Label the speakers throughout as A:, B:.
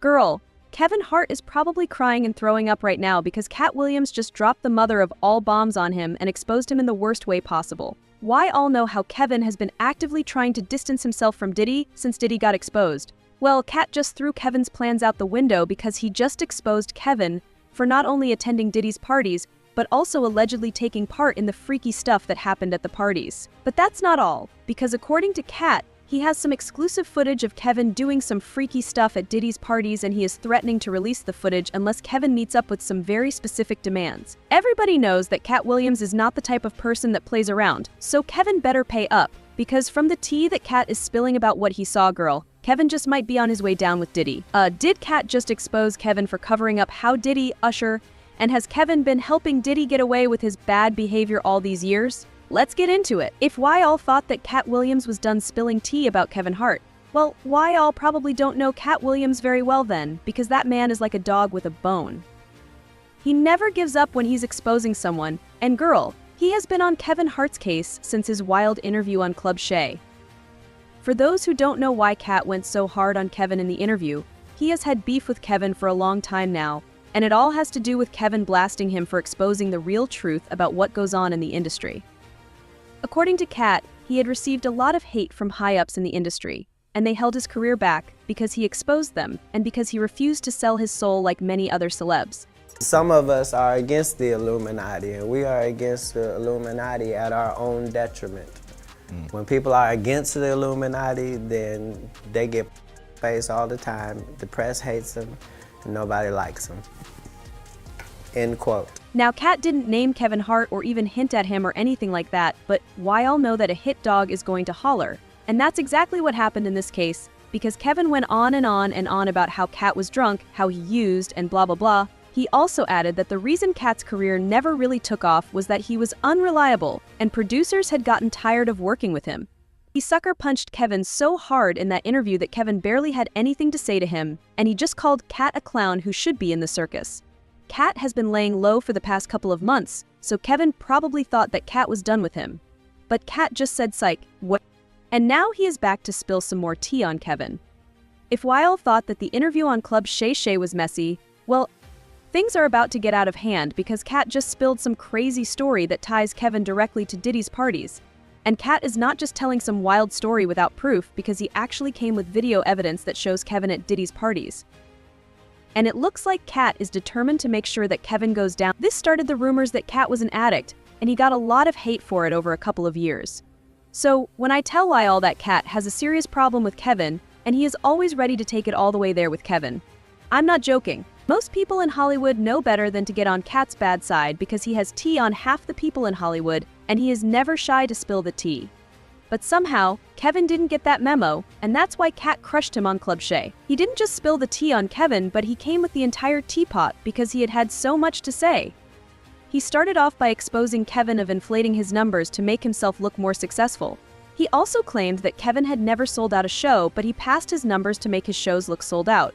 A: Girl, Kevin Hart is probably crying and throwing up right now because Katt Williams just dropped the mother of all bombs on him and exposed him in the worst way possible. Why all know how Kevin has been actively trying to distance himself from Diddy since Diddy got exposed? Well, Katt just threw Kevin's plans out the window because he just exposed Kevin for not only attending Diddy's parties, but also allegedly taking part in the freaky stuff that happened at the parties. But that's not all, because according to Katt, he has some exclusive footage of Kevin doing some freaky stuff at Diddy's parties, and he is threatening to release the footage unless Kevin meets up with some very specific demands. Everybody knows that Katt Williams is not the type of person that plays around, so Kevin better pay up, because from the tea that Katt is spilling about what he saw, girl, Kevin just might be on his way down with Diddy. Did Katt just expose Kevin for covering up how Diddy, Usher, and has Kevin been helping Diddy get away with his bad behavior all these years? Let's get into it. If why all thought that Katt Williams was done spilling tea about Kevin Hart, well, why all probably don't know Katt Williams very well then, because that man is like a dog with a bone. He never gives up when he's exposing someone, and girl, he has been on Kevin Hart's case since his wild interview on Club Shay. For those who don't know why Katt went so hard on Kevin in the interview, he has had beef with Kevin for a long time now, and it all has to do with Kevin blasting him for exposing the real truth about what goes on in the industry. According to Katt, he had received a lot of hate from high-ups in the industry, and they held his career back because he exposed them and because he refused to sell his soul like many other celebs.
B: Some of us are against the Illuminati, and we are against the Illuminati at our own detriment. When people are against the Illuminati, then they get faced all the time. The press hates them, and nobody likes them. End quote.
A: Now, Katt didn't name Kevin Hart or even hint at him or anything like that, but why all know that a hit dog is going to holler? And that's exactly what happened in this case, because Kevin went on and on and on about how Katt was drunk, how he used, and blah blah blah. He also added that the reason Katt's career never really took off was that he was unreliable, and producers had gotten tired of working with him. He sucker punched Kevin so hard in that interview that Kevin barely had anything to say to him, and he just called Katt a clown who should be in the circus. Katt has been laying low for the past couple of months, so Kevin probably thought that Katt was done with him. But Katt just said psych, what? And now he is back to spill some more tea on Kevin. If Weil thought that the interview on Club Shay Shay was messy, well, things are about to get out of hand because Katt just spilled some crazy story that ties Kevin directly to Diddy's parties. And Katt is not just telling some wild story without proof because he actually came with video evidence that shows Kevin at Diddy's parties. And it looks like Katt is determined to make sure that Kevin goes down. This started the rumors that Katt was an addict, and he got a lot of hate for it over a couple of years. So, when I tell Lyle that Katt has a serious problem with Kevin, and he is always ready to take it all the way there with Kevin, I'm not joking. Most people in Hollywood know better than to get on Katt's bad side because he has tea on half the people in Hollywood, and he is never shy to spill the tea. But somehow, Kevin didn't get that memo, and that's why Katt crushed him on Club Shay. He didn't just spill the tea on Kevin, but he came with the entire teapot because he had had so much to say. He started off by exposing Kevin of inflating his numbers to make himself look more successful. He also claimed that Kevin had never sold out a show, but he passed his numbers to make his shows look sold out.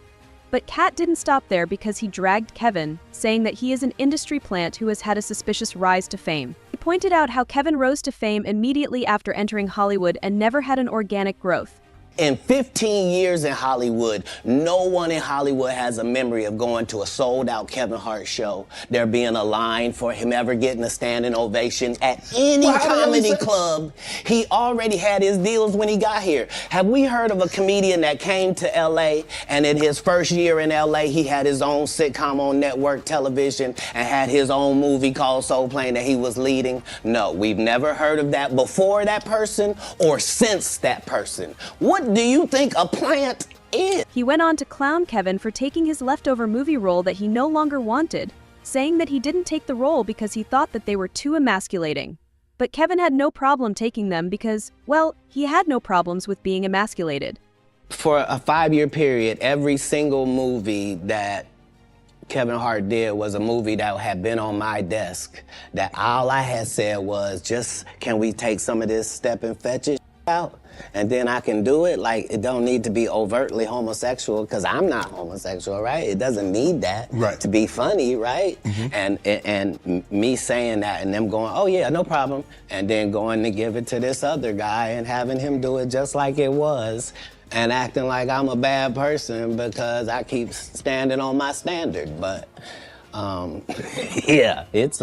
A: But Katt didn't stop there because he dragged Kevin, saying that he is an industry plant who has had a suspicious rise to fame. He pointed out how Kevin rose to fame immediately after entering Hollywood and never had an organic growth.
C: In 15 years in Hollywood, no one in Hollywood has a memory of going to a sold-out Kevin Hart show, there being a line for him ever getting a standing ovation at any comedy club. He already had his deals when he got here. Have we heard of a comedian that came to LA and in his first year in LA, he had his own sitcom on network television and had his own movie called Soul Plane that he was leading? No, we've never heard of that before that person or since that person. What do you think a plant is?
A: He went on to clown Kevin for taking his leftover movie role that he no longer wanted, saying that he didn't take the role because he thought that they were too emasculating. But Kevin had no problem taking them because, well, he had no problems with being emasculated.
C: For a 5-year period, every single movie that Kevin Hart did was a movie that had been on my desk, that all I had said was, just, can we take some of this step and fetch it out? And then I can do it. Like, it don't need to be overtly homosexual because I'm not homosexual, right? It doesn't need that to be funny, right? And me saying that and them going, oh yeah, no problem, and then going to give it to this other guy and having him do it just like it was. and acting like I'm a bad person because I keep standing on my standard. But yeah, it's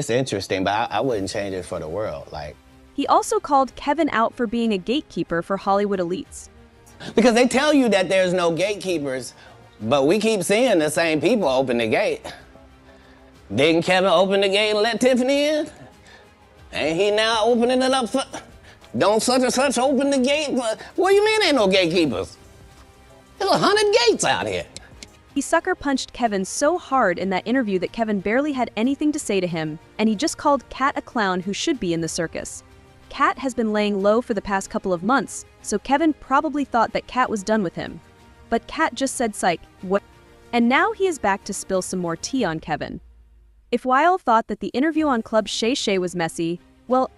C: interesting, but I wouldn't change it for the world. Like,
A: He also called Kevin out for being a gatekeeper for Hollywood elites.
C: because they tell you that there's no gatekeepers, but we keep seeing the same people open the gate. Didn't Kevin open the gate and let Tiffany in? Ain't he now opening it up for... Don't such and such open the gate? What do you mean ain't no gatekeepers? There's 100 gates out here.
A: He sucker punched Kevin so hard in that interview that Kevin barely had anything to say to him, and he just called Katt a clown who should be in the circus. Katt has been laying low for the past couple of months, so Kevin probably thought that Katt was done with him. But Katt just said psych, what? And now he is back to spill some more tea on Kevin. If Weil thought that the interview on Club Shay Shay was messy, well,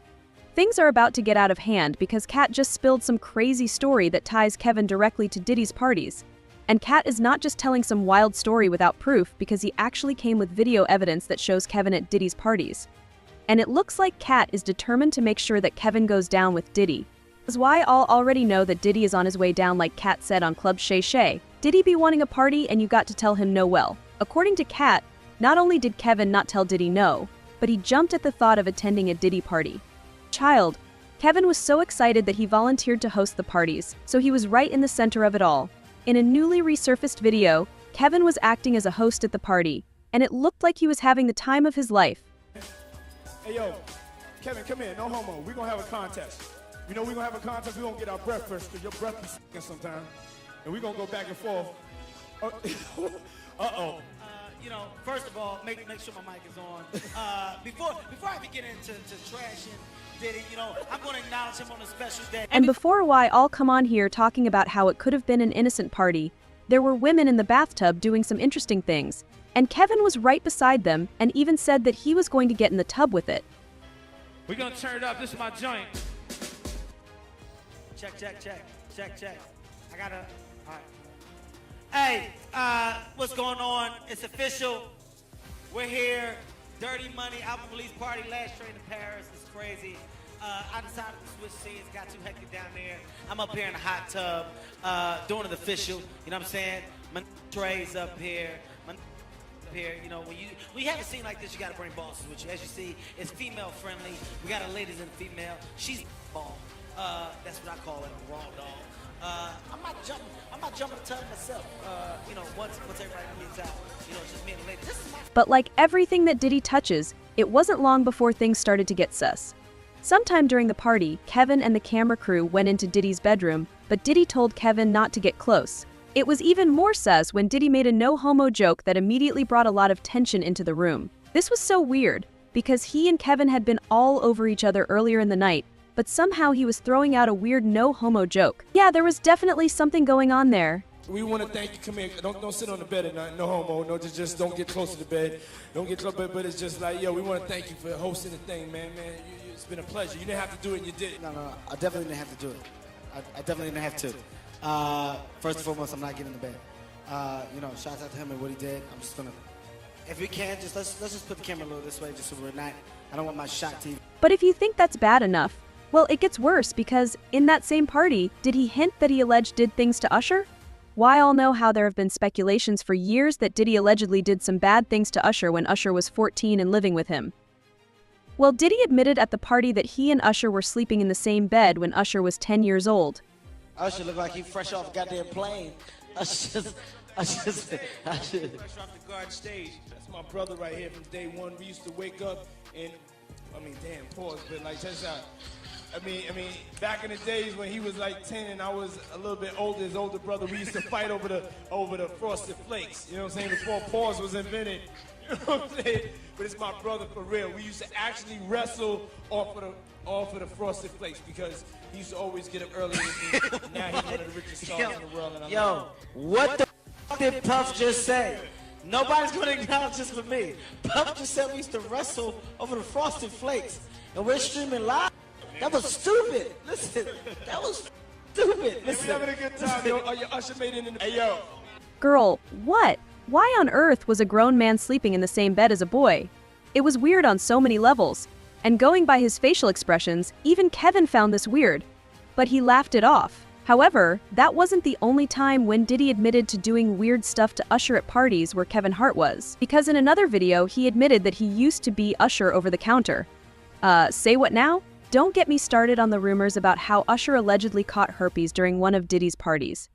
A: things are about to get out of hand because Katt just spilled some crazy story that ties Kevin directly to Diddy's parties. And Katt is not just telling some wild story without proof because he actually came with video evidence that shows Kevin at Diddy's parties. And it looks like Katt is determined to make sure that Kevin goes down with Diddy. That's why all already know that Diddy is on his way down like Katt said on Club Shay Shay. Diddy be wanting a party and you got to tell him no. Well, according to Katt, not only did Kevin not tell Diddy no, but he jumped at the thought of attending a Diddy party. Kevin was so excited that he volunteered to host the parties, so he was right in the center of it all. In a newly resurfaced video, Kevin was acting as a host at the party, and it looked like he was having the time of his life.
D: Hey yo, Kevin, come here, no homo. We're gonna have a contest. You know we're gonna have a contest, we're gonna get our breath first, because your breath be s***ing sometimes. And we're gonna go back and forth. Uh-oh.
E: You know, first of all, make sure my mic is on. Before I begin into trashing Diddy, you know, I'm going to acknowledge him on a special day.
A: And before why all come on here talking about how it could have been an innocent party, there were women in the bathtub doing some interesting things. And Kevin was right beside them and even said that he was going to get in the tub with it.
D: We're going to turn it up. This is my joint.
E: Check. I got to... All right. Hey, what's going on? It's official. We're here. Dirty Money album release party, last train to Paris. It's crazy. I decided to switch scenes. Got too hectic down there. I'm up here in the hot tub, doing it official. You know what I'm saying? My Trey's up here. You know, when you have a scene like this, you got to bring bosses with you. As you see, it's female friendly. We got a ladies and female. She's ball. That's what I call it, a raw dog. I'm not jumping the tub myself. You know, once everybody gets out, you know, it's just me and the ladies. This is my...
A: But like everything that Diddy touches, it wasn't long before things started to get sus. Sometime during the party, Kevin and the camera crew went into Diddy's bedroom, but Diddy told Kevin not to get close. It was even more sus when Diddy made a no-homo joke that immediately brought a lot of tension into the room. This was so weird, because he and Kevin had been all over each other earlier in the night, but somehow he was throwing out a weird no-homo joke. Yeah, there was definitely something going on there.
D: We want to thank you. Come here. Don't sit on the bed at night. No homo. No, just don't get close to the bed. Don't get close. But it's just like, yo, we want to thank you for hosting the thing, man. It's been a pleasure. You didn't have to do it, and you did it.
F: No, I definitely didn't have to do it. I definitely didn't have to. First and foremost, I'm not getting in the bed. You know, shout out to him and what he did. I'm just gonna, if we can, let's just put the camera a little this way, just so we're not. I don't want my shot to.
A: But if you think that's bad enough, well, it gets worse because in that same party, did he hint that he alleged did things to Usher? Why all know how there have been speculations for years that Diddy allegedly did some bad things to Usher when Usher was 14 and living with him. Well, Diddy admitted at the party that he and Usher were sleeping in the same bed when Usher was 10 years old.
F: Usher looked like he fresh off a goddamn plane. Usher.
D: Fresh off the guard stage. That's my brother right here from day one. We used to wake up and, pause, but like, check this out. I mean, back in the days when he was like 10 and I was a little bit older, his older brother, we used to fight over the Frosted Flakes. You know what I'm saying? Before pause was invented. You know what I'm saying? But it's my brother for real. We used to actually wrestle off of the Frosted Flakes because he used to always get up early with me. Now he's one of the richest stars in the world. And
F: What the f did Puff just say? Nobody's gonna acknowledge this with me. Puff just said we used to wrestle over the Frosted Flakes, and we're streaming live. That was stupid. Listen, that was stupid. Listen,
D: we having a good time, yo. Are your Usher made it in the... Hey, yo.
A: Girl, what? Why on earth was a grown man sleeping in the same bed as a boy? It was weird on so many levels. And going by his facial expressions, even Kevin found this weird. But he laughed it off. However, that wasn't the only time when Diddy admitted to doing weird stuff to Usher at parties where Kevin Hart was, because in another video he admitted that he used to be Usher over the counter. Say what now? Don't get me started on the rumors about how Usher allegedly caught herpes during one of Diddy's parties.